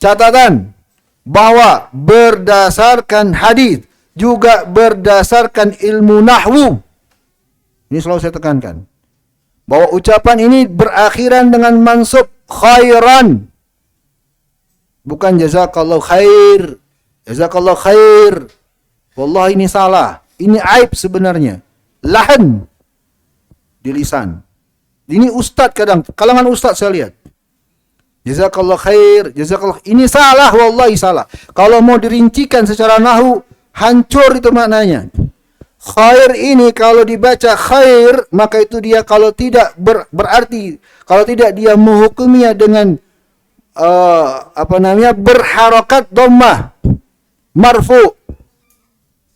Catatan bahwa berdasarkan hadis juga berdasarkan ilmu nahwu. Ini selalu saya tekankan. Bahwa ucapan ini berakhiran dengan mansub khairan. Bukan jazakallahu khair. Jazakallahu khair. Wallahi ini salah. Ini aib sebenarnya. Lahan di lisan. Ini ustadz kadang. Kalangan ustadz saya lihat. Jazakallahu khair. Jazakallahu. Ini salah. Wallahi salah. Kalau mau dirincikan secara nahwu, hancur itu maknanya. Khair ini kalau dibaca khair, maka itu dia kalau tidak berarti, kalau tidak dia menghukuminya dengan berharokat dhammah marfu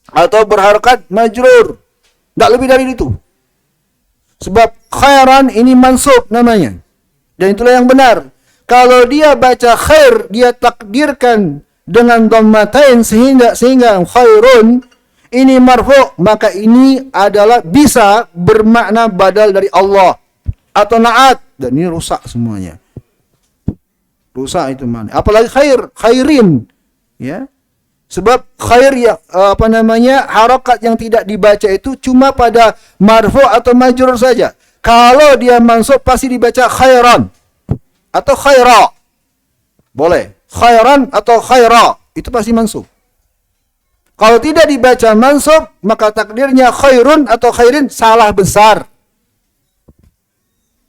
atau berharokat majrur, tidak lebih dari itu. Sebab khairan ini mansub namanya, dan itulah yang benar. Kalau dia baca khair, dia takdirkan dengan dhammatain sehingga khairun ini marfu, maka ini adalah bisa bermakna badal dari Allah atau naat, dan ini rusak semuanya. Rusak itu mana? Apalagi khair, khairin, ya. Sebab khair ya harakat yang tidak dibaca itu cuma pada marfu atau majrur saja. Kalau dia mansub pasti dibaca khairan atau khaira. Boleh. Khairan atau khaira itu pasti mansub. Kalau tidak dibaca mansub, maka takdirnya khairun atau khairin, salah besar.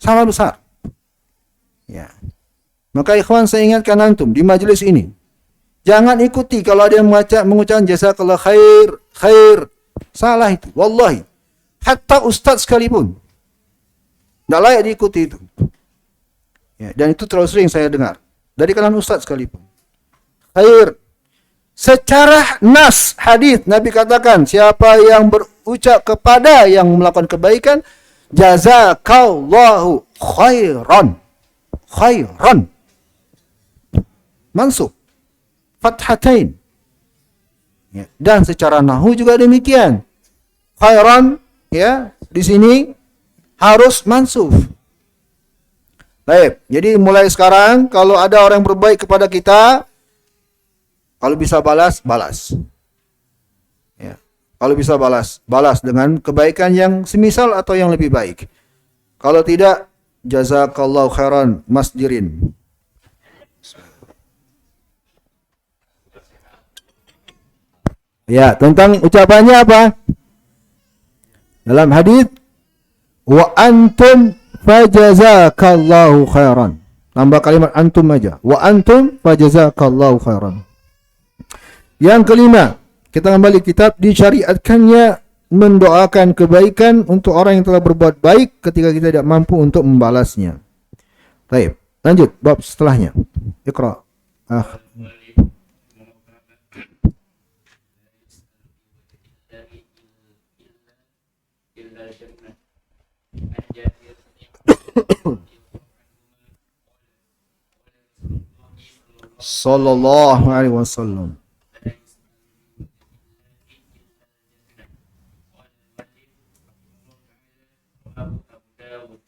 Salah besar. Ya. Maka ikhwan, saya ingatkan antum di majelis ini, jangan ikuti kalau ada yang mengucapkan jazakallah khair, khair. Salah itu, wallahi. Hatta ustaz sekalipun. Tidak layak diikuti itu. Ya, dan itu terlalu sering saya dengar. Dari kalangan ustaz sekalipun. Khair. Secara nas hadis Nabi katakan, siapa yang berucap kepada yang melakukan kebaikan, jazakallahu khairan. Khairan. Mansub. Fathatain. Ya. Dan secara nahu juga demikian. Khairan, ya, di sini harus mansub. Baik, jadi mulai sekarang kalau ada orang yang berbaik kepada kita, kalau bisa balas, balas. Ya. Kalau bisa balas, balas dengan kebaikan yang semisal atau yang lebih baik. Kalau tidak, jazakallahu khairan masjirin. Ya, tentang ucapannya apa? Dalam hadis, wa antum fajazakallahu khairan. Tambah kalimat antum aja. Wa antum fajazakallahu khairan. Yang kelima, kita kembali kitab, disyariatkannya mendoakan kebaikan untuk orang yang telah berbuat baik ketika kita tidak mampu untuk membalasnya. Baik, lanjut bab setelahnya. Iqra. Sallallahu alaihi wasallam.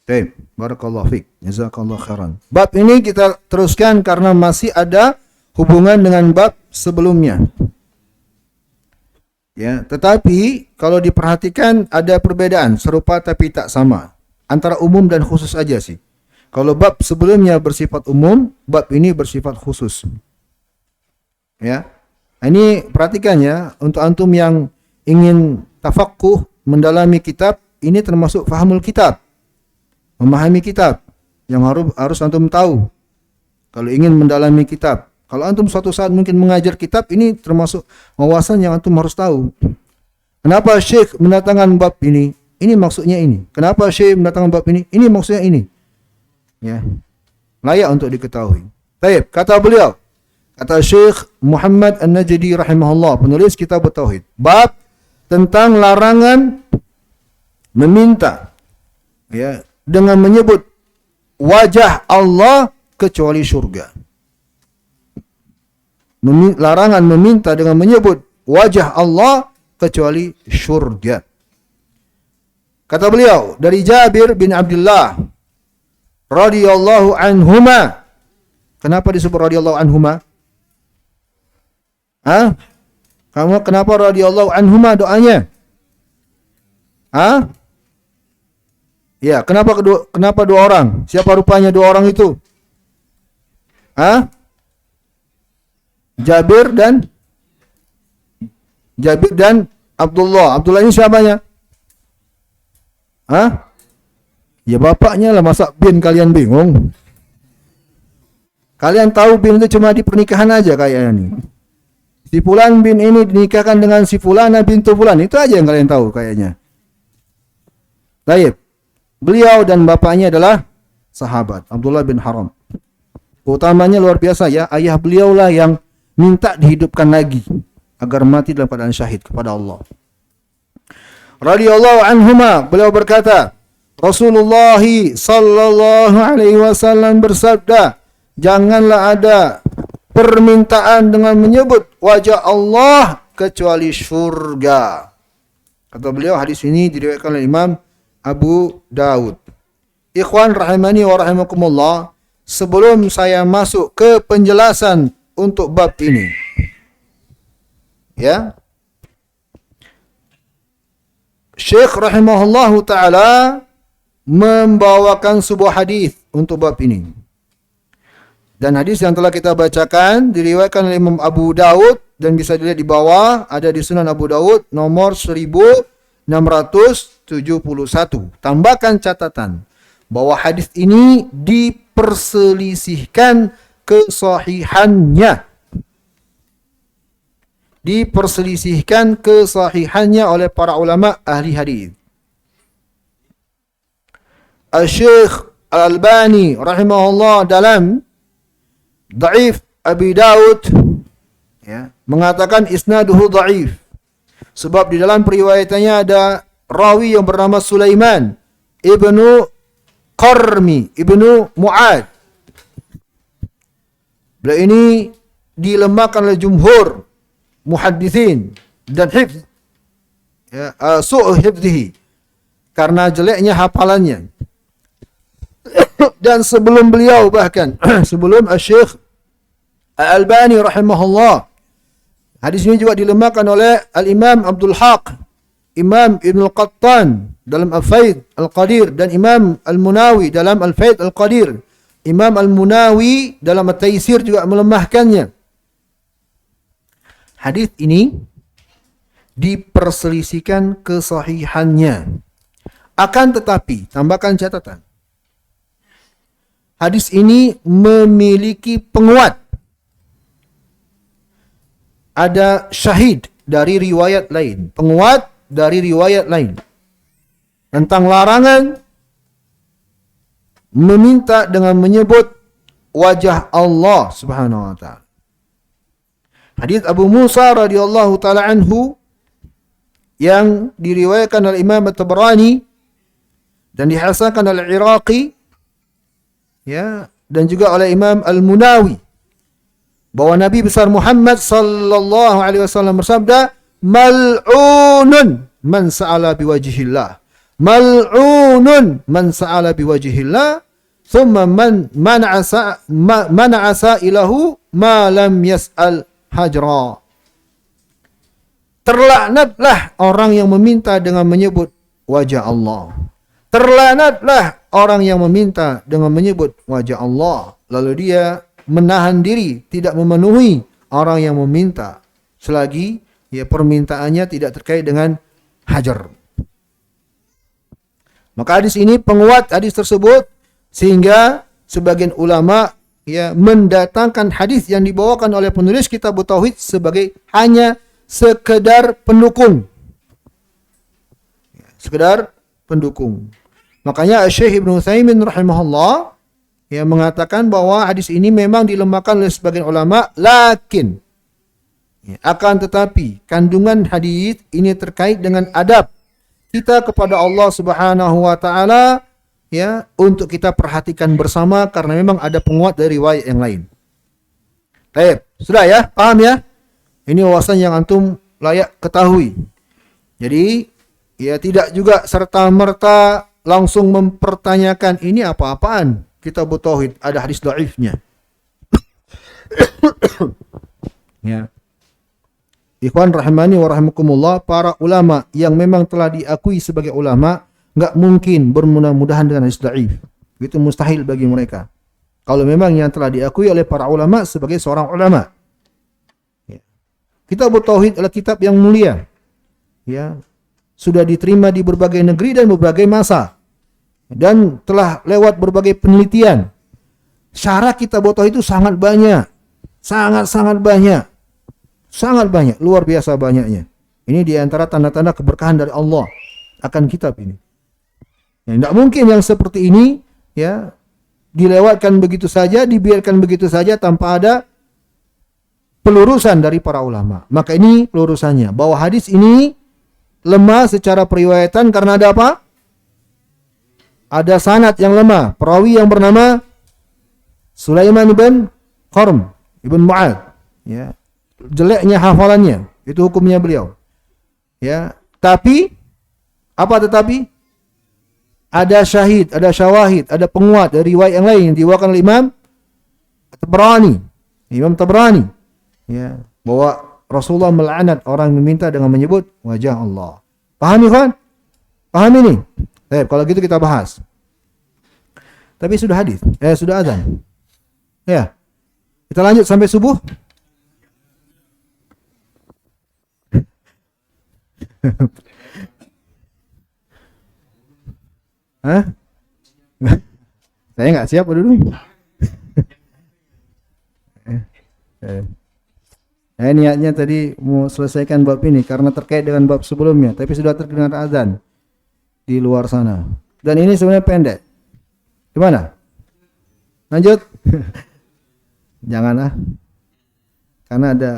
Baik, barakallahu fiik. Jazakallahu khairan. Bab ini kita teruskan karena masih ada hubungan dengan bab sebelumnya. Ya, tetapi kalau diperhatikan ada perbedaan serupa tapi tak sama antara umum dan khusus aja sih. Kalau bab sebelumnya bersifat umum, bab ini bersifat khusus. Ya. Ini perhatikan ya, untuk antum yang ingin tafaqquh, mendalami kitab, ini termasuk fahamul kitab. Memahami kitab yang harus antum tahu. Kalau ingin mendalami kitab, kalau antum suatu saat mungkin mengajar kitab, ini termasuk wawasan yang antum harus tahu. Kenapa Syekh mendatangkan bab ini? Ini maksudnya ini. Kenapa Syekh mendatangkan bab ini? Ini maksudnya ini. Ya. Layak untuk diketahui. Baik, kata beliau, kata Syekh Muhammad An-Najdi rahimahullah, penulis kitab Tauhid, bab tentang larangan meminta, ya, dengan menyebut wajah Allah kecuali surga. Larangan meminta dengan menyebut wajah Allah kecuali surga. Kata beliau dari Jabir bin Abdullah radhiyallahu anhuma. Kenapa disebut radhiyallahu anhuma? Kamu kenapa radhiyallahu anhuma doanya? Ya, kenapa dua orang? Siapa rupanya dua orang itu? Jabir dan Abdullah. Abdullah ini siapanya? Ya bapaknya lah, masa bin kalian bingung? Kalian tahu bin itu cuma di pernikahan aja kayaknya nih. Si fulan bin ini dinikahkan dengan si fulana bintu fulan. Itu aja yang kalian tahu kayaknya. Baik. Beliau dan bapaknya adalah sahabat Abdullah bin Haram. Utamanya luar biasa ya, ayah beliau lah yang minta dihidupkan lagi agar mati dalam keadaan syahid kepada Allah. Radhiyallahu anhuma, beliau berkata, Rasulullah sallallahu alaihi wasallam bersabda, janganlah ada permintaan dengan menyebut wajah Allah kecuali surga. Kata beliau, hadis ini diriwayatkan oleh Imam Abu Daud. Ikhwan rahimani wa rahimakumullah, sebelum saya masuk ke penjelasan untuk bab ini, ya, Syekh rahimahullahu taala membawakan sebuah hadis untuk bab ini. Dan hadis yang telah kita bacakan diriwayatkan oleh Imam Abu Daud dan bisa dilihat di bawah, ada di Sunan Abu Daud nomor 1671. Tambahkan catatan bahwa hadis ini diperselisihkan kesahihannya. Diperselisihkan kesahihannya oleh para ulama ahli hadis. Al-Syekh Al-Albani rahimahullah dalam Dhaif Abi Daud mengatakan isnaduhu dhaif. Sebab di dalam periwayatannya ada rawi yang bernama Sulaiman ibnu Qarmi ibnu Mu'ad. Beliau ini dilemahkan oleh jumhur muhaddithin dan hifz, su'u hifzihi, karena jeleknya hafalannya. Dan sebelum beliau, bahkan sebelum Syekh Al-Albani rahimahullah, hadis ini juga dilemahkan oleh Al-Imam Abdul Haq, Imam Ibn Al-Qattan dalam Al-Faid Al-Qadir, dan Imam Al-Munawi dalam Al-Faid Al-Qadir. Imam Al-Munawi dalam At-Taisir juga melemahkannya. Hadis ini diperselisihkan kesahihannya. Akan tetapi, tambahkan catatan, hadis ini memiliki penguat. Ada syahid dari riwayat lain, penguat dari riwayat lain tentang larangan meminta dengan menyebut wajah Allah Subhanahu wa taala. Hadis Abu Musa radhiyallahu taala anhu yang diriwayatkan oleh Imam At-Tabrani dan dihasankan oleh Iraqi, dan juga oleh Imam Al-Munawi, bahwa Nabi besar Muhammad sallallahu alaihi wasallam bersabda, mal'unun man sa'ala biwajhillah, mal'unun man sa'ala biwajhillah, thumma man mana'a sa'ilahu ma lam yas'al hajra. Terlaknatlah orang yang meminta dengan menyebut wajah Allah. Terlaknatlah orang yang meminta dengan menyebut wajah Allah, lalu dia menahan diri tidak memenuhi orang yang meminta selagi permintaannya tidak terkait dengan hajar. Maka hadis ini penguat hadis tersebut, sehingga sebagian ulama mendatangkan hadis yang dibawakan oleh penulis kitab Tauhid sebagai hanya sekedar pendukung. Sekedar pendukung. Makanya Syekh Ibnu Utsaimin rahimahullah mengatakan bahwa hadis ini memang dilemahkan oleh sebagian ulama, lakin akan tetapi kandungan hadis ini terkait dengan adab kita kepada Allah Subhanahu wa taala, untuk kita perhatikan bersama, karena memang ada penguat dari riwayat yang lain. Baik, sudah ya, paham ya? Ini wawasan yang antum layak ketahui. Jadi tidak juga serta-merta langsung mempertanyakan ini apa-apaan. Kitab Tauhid ada hadis dhaifnya. Ikhwan rahimani wa rahimakumullah, para ulama yang memang telah diakui sebagai ulama enggak mungkin bermudah-mudahan dengan hadis dhaif. Itu mustahil bagi mereka. Kalau memang yang telah diakui oleh para ulama sebagai seorang ulama. Kitab Tauhid adalah kitab yang mulia. Sudah diterima di berbagai negeri dan berbagai masa. Dan telah lewat berbagai penelitian. Syarah kitab Tauhid itu sangat banyak. Sangat-sangat banyak. Sangat banyak. Luar biasa banyaknya. Ini diantara tanda-tanda keberkahan dari Allah akan kitab ini. Tidak mungkin yang seperti ini dilewatkan begitu saja, dibiarkan begitu saja tanpa ada pelurusan dari para ulama. Maka ini pelurusannya, bahwa hadis ini lemah secara periwayatan karena ada apa? Ada sanad yang lemah, perawi yang bernama Sulaiman ibn Qarm ibn Mu'ad. Jeleknya hafalannya, itu hukumnya beliau. Tapi apa tetapi? Ada syahid, ada syawahid, ada penguat dari riwayat yang lain yang diwakilkan oleh Imam Tabrani. Bahwa Rasulullah melaknat orang yang meminta dengan menyebut wajah Allah. Paham ikhwan? Paham ini? Baik, kalau gitu kita bahas. Tapi sudah hadis, sudah azan. Kita lanjut sampai subuh. Hah? Saya nggak siap dulu. Eh. Saya niatnya tadi mau selesaikan bab ini karena terkait dengan bab sebelumnya, tapi sudah terdengar azan di luar sana. Dan ini sebenarnya pendek. Gimana? Lanjut? Jangan ah. Karena ada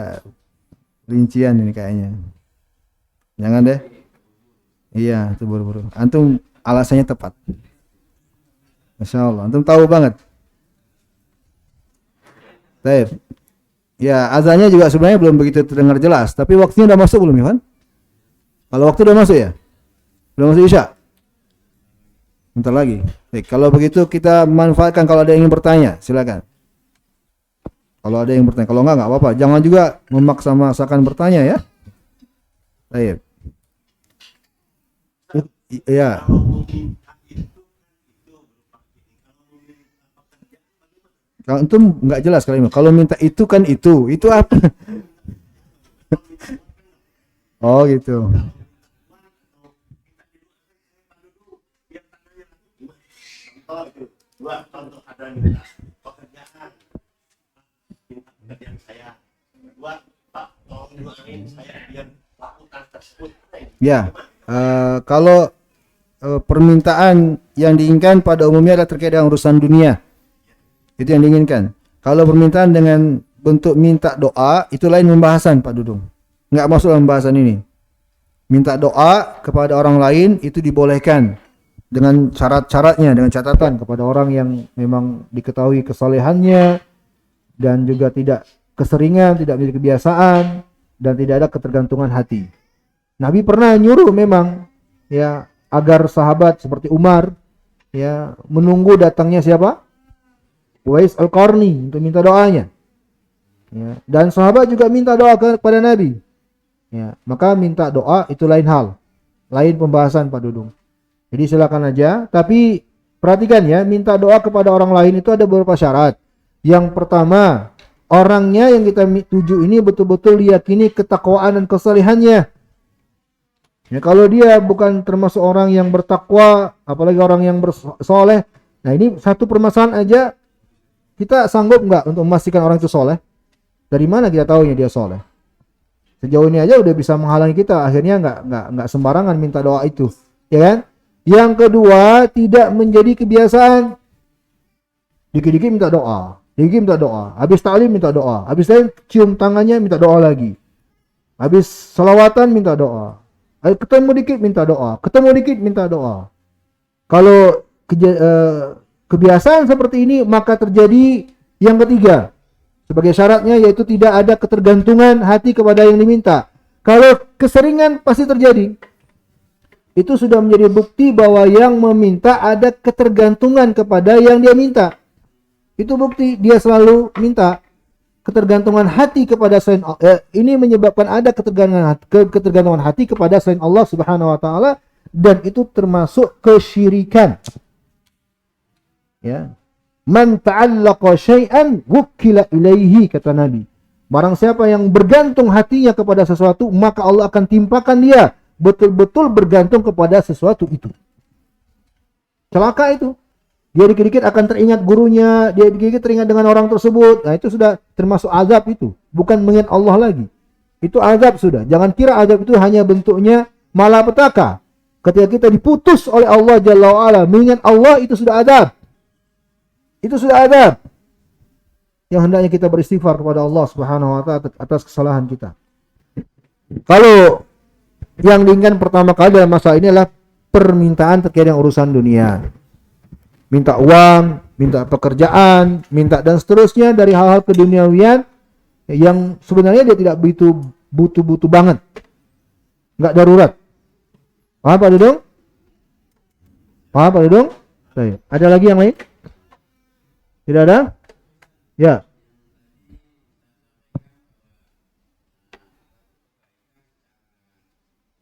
rincian ini kayaknya. Jangan deh. Iya, itu buru-buru. Antum alasannya tepat. Masya Allah, antum tahu banget. Baik. Ya, azannya juga sebenarnya belum begitu terdengar jelas, tapi waktunya udah masuk belum ya kan? Kalau waktu udah masuk ya? Udah masuk Isya? Bentar lagi. Baik, kalau begitu kita manfaatkan kalau ada yang ingin bertanya, silakan. Kalau ada yang bertanya, kalau enggak apa-apa. Jangan juga memaksa-maksakan bertanya ya. Baik. Iya. Kalau itu nggak jelas kalimat. Kalau minta itu kan itu apa? Oh gitu. Ya, kalau permintaan yang diinginkan pada umumnya adalah terkait dengan urusan dunia. Itu yang diinginkan. Kalau permintaan dengan bentuk minta doa, itu lain pembahasan Pak Dudung. Nggak masuk dalam pembahasan ini. Minta doa kepada orang lain itu dibolehkan dengan syarat-syaratnya, dengan catatan kepada orang yang memang diketahui kesalehannya dan juga tidak keseringan, tidak menjadi kebiasaan dan tidak ada ketergantungan hati. Nabi pernah nyuruh memang ya agar sahabat seperti Umar ya menunggu datangnya siapa? Uwais Al-Qarni untuk minta doanya. Ya, dan sahabat juga minta doa kepada Nabi. Ya, maka minta doa itu lain hal, lain pembahasan Pak Dudung. Jadi silakan aja, tapi perhatikan ya, minta doa kepada orang lain itu ada beberapa syarat. Yang pertama, orangnya yang kita tuju ini betul-betul diyakini ketakwaan dan kesalehannya. Ya, kalau dia bukan termasuk orang yang bertakwa, apalagi orang yang bersoleh, nah ini satu permasalahan aja, kita sanggup nggak untuk memastikan orang itu soleh? Dari mana kita tahunya dia soleh? Sejauh ini aja udah bisa menghalangi kita, akhirnya nggak sembarangan minta doa itu, ya kan? Yang kedua, tidak menjadi kebiasaan. Dikit-dikit minta doa, dikit minta doa, habis taklim minta doa, habis lain cium tangannya minta doa lagi, habis selawatan minta doa, ketemu dikit minta doa, ketemu dikit minta doa. Kalau kebiasaan seperti ini, maka terjadi yang ketiga. Sebagai syaratnya yaitu tidak ada ketergantungan hati kepada yang diminta. Kalau keseringan pasti terjadi. Itu sudah menjadi bukti bahwa yang meminta ada ketergantungan kepada yang dia minta. Itu bukti dia selalu minta. Ketergantungan hati kepada selain ini menyebabkan ada ketergantungan hati kepada selain Allah Subhanahu wa taala dan itu termasuk kesyirikan. Ya. Man ta'allaqa syai'an wukkila ilaihi, kata Nabi. Barang siapa yang bergantung hatinya kepada sesuatu, maka Allah akan timpakan dia betul-betul bergantung kepada sesuatu itu. Celaka itu. Dia dikit-dikit akan teringat gurunya, dia dikit-dikit teringat dengan orang tersebut. Nah, itu sudah termasuk azab itu, bukan mengingat Allah lagi. Itu azab sudah. Jangan kira azab itu hanya bentuknya malapetaka. Ketika kita diputus oleh Allah Jalla wa Ala, mengingat Allah itu sudah azab. Itu sudah adab yang hendaknya kita beristighfar kepada Allah Subhanahu wa taala atas kesalahan kita. Kalau yang diinginkan pertama kali dalam masalah ini adalah permintaan terkait dengan urusan dunia. Minta uang, minta pekerjaan, minta dan seterusnya dari hal-hal keduniawian yang sebenarnya dia tidak butuh banget. Enggak darurat. Paham Pak Dudung? Paham Pak Dudung? Baik. Ada lagi yang lain? Tidak ada? Ya.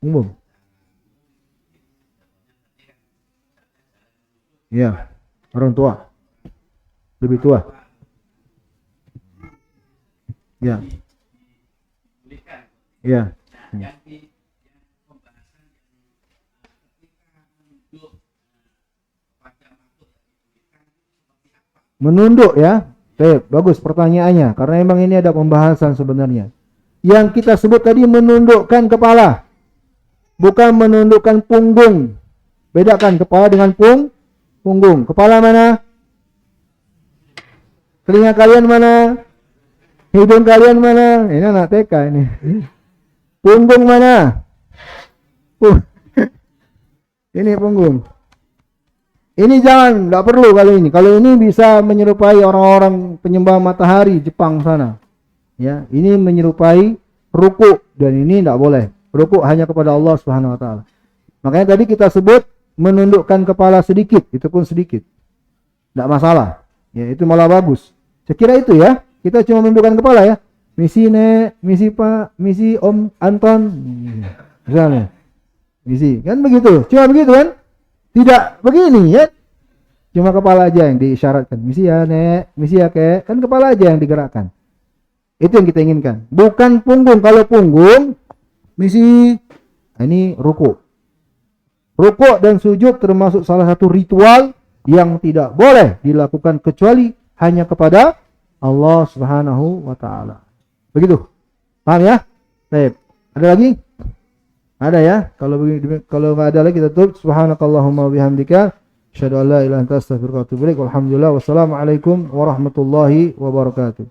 Umum. Ya. Orang tua. Lebih tua. Ya. Ya. Menunduk ya. Bagus pertanyaannya. Karena memang ini ada pembahasan sebenarnya. Yang kita sebut tadi menundukkan kepala. Bukan menundukkan punggung. Bedakan kepala dengan punggung. Kepala mana? Telinga kalian mana? Hidung kalian mana? Ini anak TK ini. Punggung mana? Ini punggung. Ini jangan, tidak perlu kalau ini. Kalau ini bisa menyerupai orang-orang penyembah matahari Jepang sana. Ya, ini menyerupai ruku dan ini tidak boleh. Ruku hanya kepada Allah Subhanahu wa taala. Makanya tadi kita sebut menundukkan kepala sedikit, itu pun sedikit. Tidak masalah. Ya, itu malah bagus. Saya kira itu ya. Kita cuma menundukkan kepala ya. Misi Nek, misi Pak, misi Om Anton. Misalnya. Misi, kan begitu. Cuma begitu kan? Tidak begini ya. Cuma kepala aja yang diisyaratkan. Misi ya Nek, misi ya Kek. Kan kepala aja yang digerakkan. Itu yang kita inginkan. Bukan punggung. Kalau punggung, misi. Ini ruku. Ruku dan sujud termasuk salah satu ritual yang tidak boleh dilakukan kecuali hanya kepada Allah Subhanahu wa taala. Begitu. Paham ya? Baik. Ada lagi? Ada ya? Kalau enggak ada lagi kita tutup. Subhanakallahumma wa bihamdika asyhadu an la ilaha illa anta astaghfiruka wa atubu ilaik. Walhamdulillah wassalamu alaikum warahmatullahi wabarakatuh.